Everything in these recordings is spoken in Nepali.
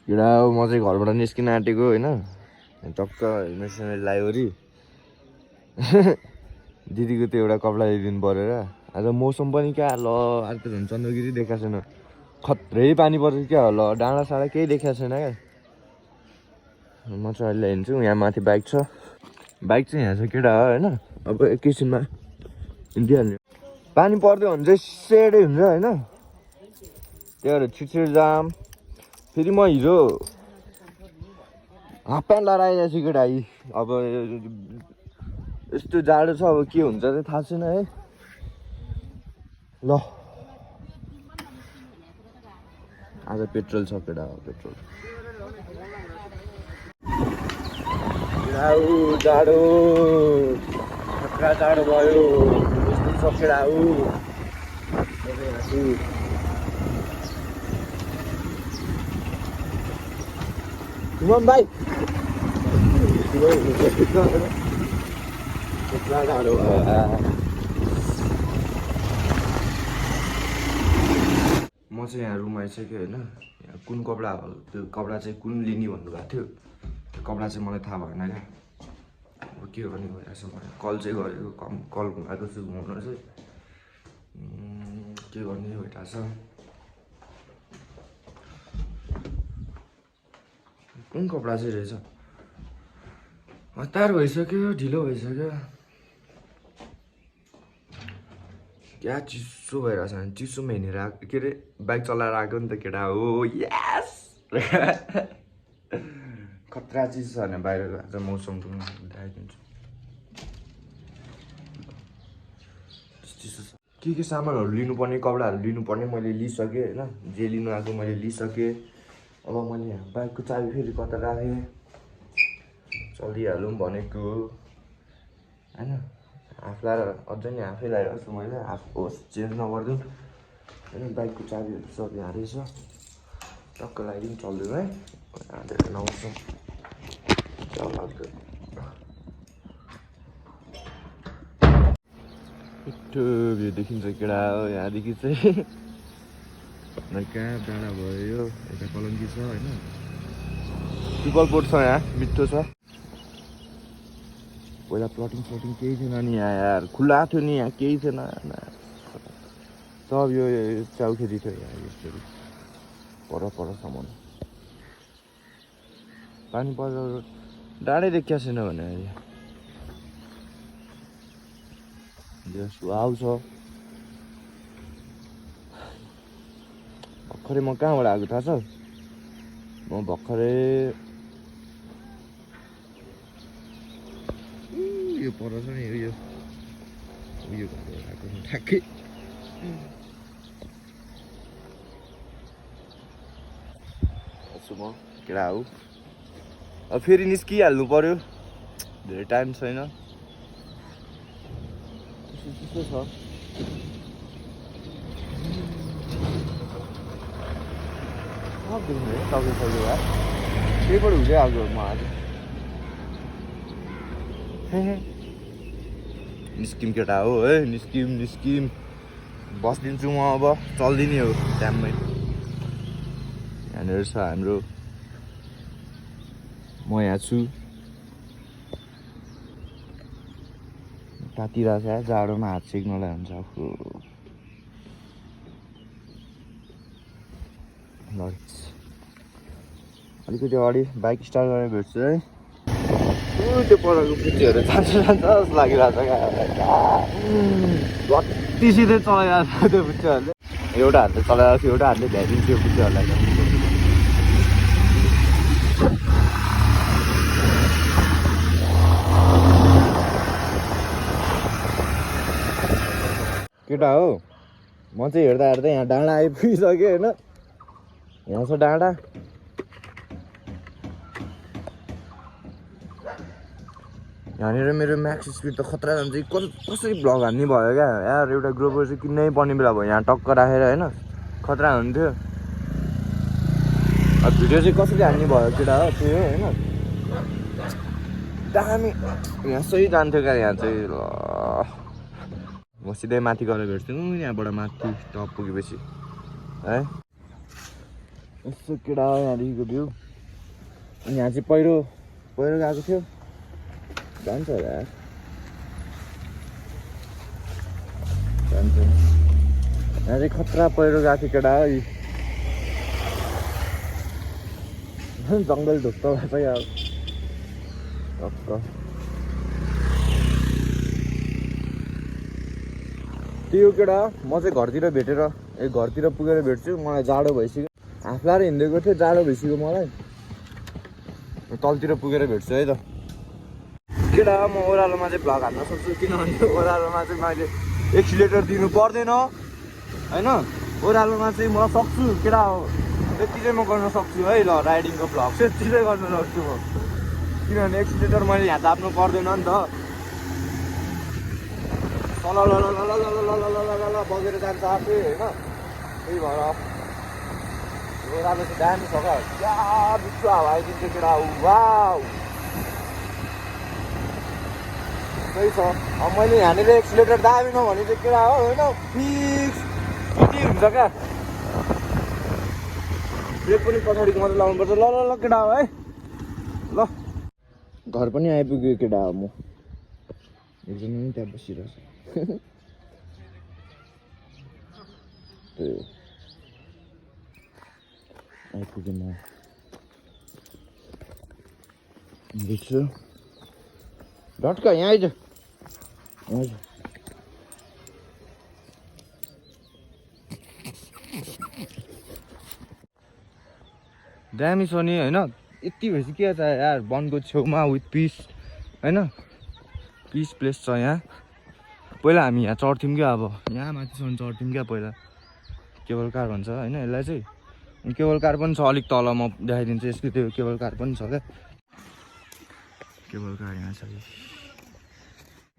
केटा म चाहिँ घरबाट निस्किन आँटेको होइन टक्क हेलमेट लायोरी दिदीको त्यो एउटा कपडा ल्याइदिनु परेर आज मौसम पनि क्या ल आज त झन् चन्द्रगिरी देखाएको छैन खत्रै पानी पर्छ क्या ल डाँडा साँडा केही देखाएको छैन क्या म चाहिँ अहिले हिँड्छु यहाँ माथि बाइक छ बाइक चाहिँ यहाँ छ केटा होइन अब एकैछिनमा हिँडिहाल्ने पानी पर्यो भने चाहिँ सेडै हुन्छ होइन त्यही भएर छिटो जाम फेरि म हिजो हाफ प्यान्ट लगाएर आइरहेको छु केटा अब यस्तो जाडो छ अब के हुन्छ चाहिँ थाहा छैन है ल आज पेट्रोल छ केटा पेट्रोल जाडो खतरा जाडो भयो यस्तो छ केटा भाइ म चाहिँ यहाँ रुम आइसक्यो होइन यहाँ कुन कपडा हो त्यो कपडा चाहिँ कुन लिने भन्नुभएको थियो त्यो कपडा चाहिँ मलाई थाहा भएन क्या अब के गर्ने भइरहेछ मलाई कल चाहिँ गरेको कल घुमाएको छु घुमाउनु चाहिँ के गर्ने भइरहेछ कुन कपडा चाहिँ रहेछ हतार भइसक्यो ढिलो भइसक्यो क्या चिसो भइरहेछ भने चिसोमा हिँडेर आएको के अरे बाइक चलाएर आएको नि त केटा हो यस खतरा चिसो छ भने बाहिरको आज मौसमको देखाइदिन्छु चिसो छ के सामानहरू लिनुपर्ने कपडाहरू लिनुपर्ने मैले लिइसकेँ होइन जे लिनु आएको मैले लिइसकेँ अब मैले यहाँ बाइकको चाबी फेरि कता राखेँ चलिहालौँ भनेको होइन आफूलाई अझै नि आफै लगाइरहेको छु मैले आफू होस् चेन्ज नगरिदिउँ होइन बाइकको चाबीहरू सब यहाँ रहेछ टक्क लगाइदिउँ चल्दिउँ है हालेर नआउँछौँ मिठो भ्यू देखिन्छ केटा हो यहाँदेखि चाहिँ कहाँ डाँडा भयो यता कलङ्की छ होइन पिपल बोट छ यहाँ मिठो छ पहिला प्लटिङ केही थिएन नि यहाँ यार खुल्ला थियो नि यहाँ केही थिएन सब यो चाउखेती थियो यहाँ यसरी परसम्म पानी परेर डाँडै देखिया छैन भने अहिले आउँछ भर्खरै म कहाँबाट आएको थाहा छ म भर्खरै यो परछ नि उयो आएको ठ्याक्कै म केटा हो अब फेरि निस्किहाल्नु पर्यो धेरै टाइम छैन चिसो छ सक्यो त्यहीबाट हुँदै आएको म आज निस्किम केटा हो है निस्किम बस्दिन्छु म अब चल्दिने हो टाइममै यहाँनिर छ हाम्रो म यहाँ छु तातिरहेको छ जाडोमा हात सेक्नलाई हुन्छ अलिकति अगाडि बाइक स्टार्ट गरेर भेट्छु है त्यो परको पुच्चीहरू जान्छ जस्तो लागिरहेको छ क्या कति सिधै चलाइरहेको छ त्यो पुच्चीहरूले एउटा हातले चलाइरहेको थियो एउटा हातले भ्याइदिन्थ्यो त्यो पुच्चीहरूलाई केटा हो म चाहिँ हेर्दा यहाँ डाँडा आइपुगिसक्यो होइन यहाँ छ डाँडा यहाँनिर मेरो म्याक्स स्पिड त खतरा जान्छ कसरी भ्लग हान्ने भयो क्या यार एउटा ग्रोपर चाहिँ किन्नै पर्ने बेला भयो यहाँ टक्क राखेर होइन खतरा हुन्थ्यो अब भिडियो चाहिँ कसरी हान्ने भयो केटा हो त्यो होइन दामी यहाँ सही जान्थ्यो क्या यहाँ चाहिँ ल म सिधै माथि गएर भेट्छु यहाँबाट माथि टप पुगेपछि है यसो केटा हो यहाँदेखिको भ्यू। अनि यहाँ चाहिँ पहिरो गएको थियो, जान्छ होला जान्छ। यहाँ चाहिँ खतरा पहिरो गएको थियो केटा हो। जङ्गल ढुक्क भएछ अब टक्क। त्यो केटा म चाहिँ घरतिर भेटेर घरतिर पुगेर भेट्छु। मलाई जाडो भइसक्यो, हाफ लाएर हिँडेको थियो, जाडो भइसक्यो मलाई। तलतिर पुगेर भेट्छु है त केटा। म ओह्रालोमा चाहिँ भ्लग हाल्न सक्छु, किनभने ओह्रालोमा चाहिँ मैले एक्सिलेटर दिनु पर्दैन होइन। ओह्रालोमा चाहिँ म सक्छु केटा हो, त्यति चाहिँ म गर्न सक्छु है। ल राइडिङको भ्लग चाहिँ यति चाहिँ गर्न सक्छु म, किनभने एक्सिलेटर मैले यहाँ दाब्नु पर्दैन नि त। ल बगेर जान्छ आफै होइन, त्यही भएर ओह्रालो चाहिँ दामी छ क्या। बिचो हावा आइदिन्छ केटा। वाउ त्यही छ। अब मैले यहाँनिर एक्सिलेटर दाबिनँ भने चाहिँ केटा हो होइन, फिक्स कति हुन्छ क्या। ब्रेक पनि पछाडिको मात्रै लाउनुपर्छ। ल ल ल केटा हो है। ल घर पनि आइपुग्यो केटा हो। म एकजना पनि त्यहाँ बसिरहेछ। आइपुग्यो म देख्छु। डटका यहाँ आइज, हजुर दामी छ नि होइन। यति भएपछि के छ यार, वनको छेउमा विथ पिस होइन, पिस प्लेस छ यहाँ। पहिला हामी यहाँ चढ्थ्यौँ क्या, अब यहाँ माथिसम्म चढ्थ्यौँ क्या पहिला। केबल कार भन्छ होइन यसलाई चाहिँ। केबल कार पनि छ अलिक तल, म देखाइदिन्छु यसको। त्यो केबल कार पनि छ क्या, केबल कार यहाँ छ।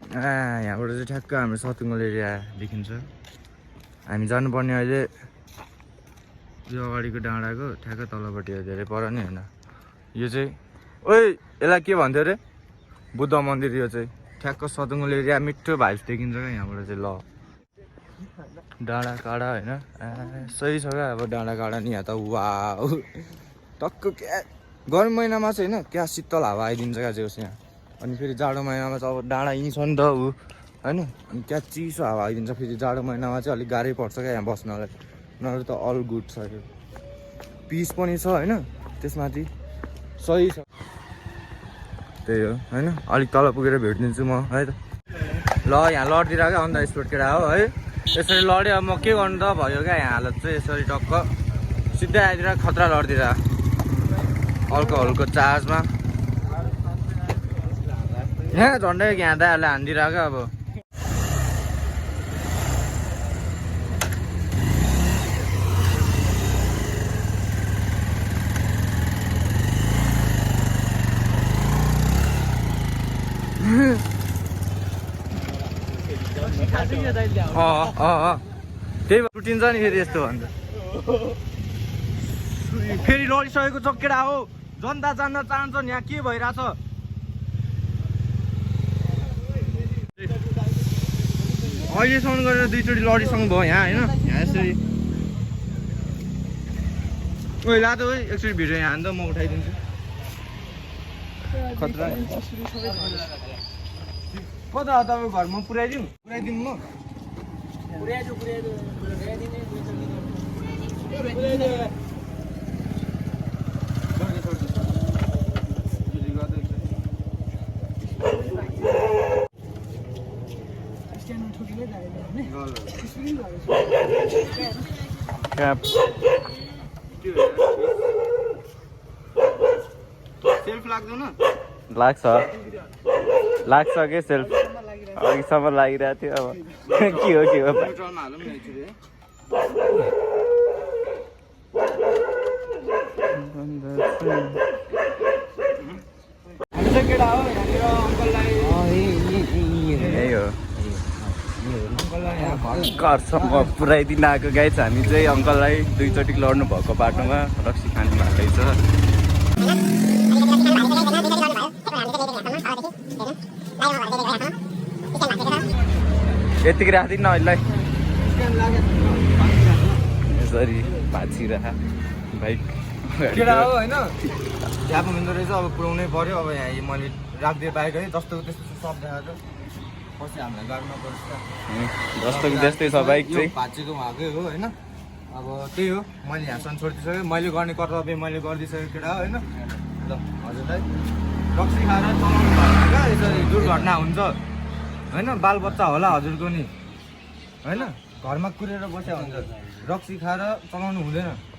यहाँबाट चाहिँ ठ्याक्क हाम्रो सतुङ्गल एरिया देखिन्छ। हामी जानुपर्ने अहिले यो अगाडिको डाँडाको ठ्याक्क तलपट्टि हो, धेरै पर नि होइन। यो चाहिँ ओइ यसलाई के भन्थ्यो अरे, बुद्ध मन्दिर। यो चाहिँ ठ्याक्क सतुङ्गल एरिया, मिठो भाइब्स देखिन्छ क्या यहाँबाट चाहिँ। ल डाँडा काँडा होइन, सही छ क्या। अब डाँडा काँडा नि यहाँ त वाउ टक्क क्या। गर्मी महिनामा चाहिँ होइन क्या शीतल हावा आइदिन्छ क्या जोस् यहाँ। अनि फेरि जाडो महिनामा चाहिँ अब डाँडा यहीँ छ नि त ऊ होइन, अनि क्या चिसो हावा आइदिन्छ। फेरि जाडो महिनामा चाहिँ अलिक गाह्रै पर्छ क्या यहाँ बस्नलाई, नभए त अल गुड छ। यो पिस पनि छ होइन, त्यसमाथि सही छ। त्यही हो होइन। अलिक तल पुगेर भेटिदिन्छु म है त। ल यहाँ लडिदिएर क्या अन द स्पोट केटा हो है। यसरी लड्यो, अब म के गर्नु त भयो क्या यहाँ हालत चाहिँ। यसरी टक्क सिधै आइदिएर खतरा लडिदिएर अल्कोहलको चार्जमा यहाँ झन्डै यहाँ दाइहरूले हानिदिएर क्या अब। त्यही भएर छुट्टिन्छ नि फेरि यस्तो भन्छ। फेरि लडिसकेको छ केटा हो, जनता जान्न चाहन्छन् यहाँ के भइरहेछ। अहिलेसम्म गरेर दुईचोटि लडिसक्नु भयो यहाँ होइन। यहाँ यसरी ओइ ला त ओइ एकचोटि भिडियो यहाँ हान्दा म उठाइदिन्छु। खतरा कता हो तपाईँको घरमा पुऱ्याइदिउँ म सेल्फ लाग्दैन? लाग्छ के सेल्फ अघिसम्म लागिरहेको थियो। अब के हो केटा हो यहाँनिर अङ्कललाई यही हो घरसम्म पुऱ्याइदिन आएको गाइज। हामी चाहिँ अङ्कललाई दुईचोटि लड्नु भएको बाटोमा रक्सी खानु भएको छ। यतिकै राख्दिनँ अहिले यसरी भाँचिरह बाइक केटा हो होइन ढ्याप हुँदो रहेछ अब पुऱ्याउनै पर्यो अब यहाँ मैले राखिदिएँ बाइक है जस्तो त्यस्तो सब देखाएको पछि हामीलाई गाडीमा पर्छ जस्तोको त्यस्तै छ बाइक चाहिँ भाँचेको उहाँकै हो होइन अब त्यही हो मैले यहाँसम्म छोडिदिइसकेँ मैले गर्ने कर्तव्य मैले गरिदिइसकेँ केटा हो होइन ल हजुरलाई रक्सी खाएर चलाउनु भएन क्या यसरी दुर्घटना हुन्छ होइन बालबच्चा होला हजुरको नि होइन घरमा कुरेर बस्या हुन्छ रक्सी खाएर चलाउनु हुँदैन